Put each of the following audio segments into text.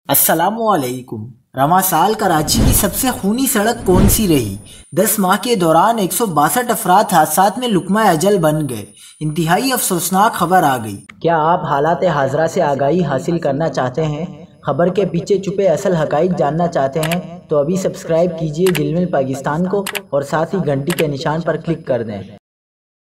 अस्सलामुअलैकुम। रवां साल कराची की सबसे खूनी सड़क कौन सी रही? 10 माह के दौरान 162 अफराद हादसात में लुकमा अजल बन गए। इंतहाई अफसोसनाक खबर आ गई। क्या आप हालात हाजरा से आगाही हासिल करना चाहते हैं? खबर के पीछे छुपे असल हकाइक जानना चाहते हैं? तो अभी सब्सक्राइब कीजिए जिलमिल पाकिस्तान को और साथ ही घंटी के निशान पर क्लिक कर दें।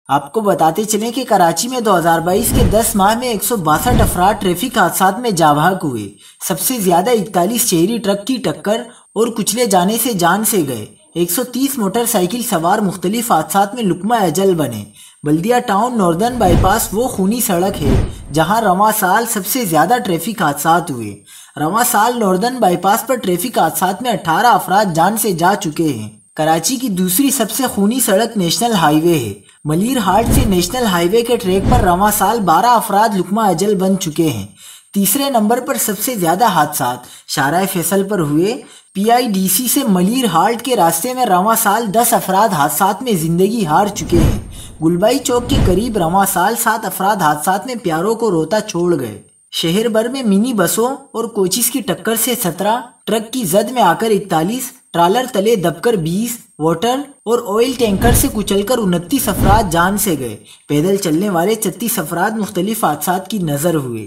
आपको बताते चलें कि कराची में 2022 के 10 माह में 162 अफराद ट्रैफिक हादसात में जाबाक हुए। सबसे ज्यादा 41 शहरी ट्रक की टक्कर और कुचले जाने से जान से गए। 130 मोटरसाइकिल सवार मुख्तलिफ हादसात में लुकमा अजल बने। बल्दिया टाउन नॉर्दर्न बाईपास वो खूनी सड़क है जहां रवां साल सबसे ज्यादा ट्रैफिक हादसात हुए। रवां साल नॉर्दर्न बाईपास पर ट्रैफिक हादसात में 18 अफराद जान से जा चुके हैं। कराची की दूसरी सबसे खूनी सड़क नेशनल हाईवे है। मलिर हाट से नेशनल हाईवे के ट्रैक पर रवां साल 12 अफराद लुकमा अजल बन चुके हैं। तीसरे नंबर पर सबसे ज्यादा हादसात शाहराह फैसल पर हुए। PIDC से मलिर हाट के रास्ते में रवां साल 10 अफराद हादसात में जिंदगी हार चुके हैं। गुलबाई चौक के करीब रवां साल 7 अफराद हादसात में प्यारों को रोता छोड़ गए। शहर भर में मिनी बसों और कोचिस की टक्कर से 17, ट्रक की जद में आकर 41, ट्रालर तले दबकर 20, वाटर और ऑयल टैंकर से कुचलकर 29 अफराद जान से गए। पैदल चलने वाले 36 अफराद मुख्तलिफ हादसात की नजर हुए।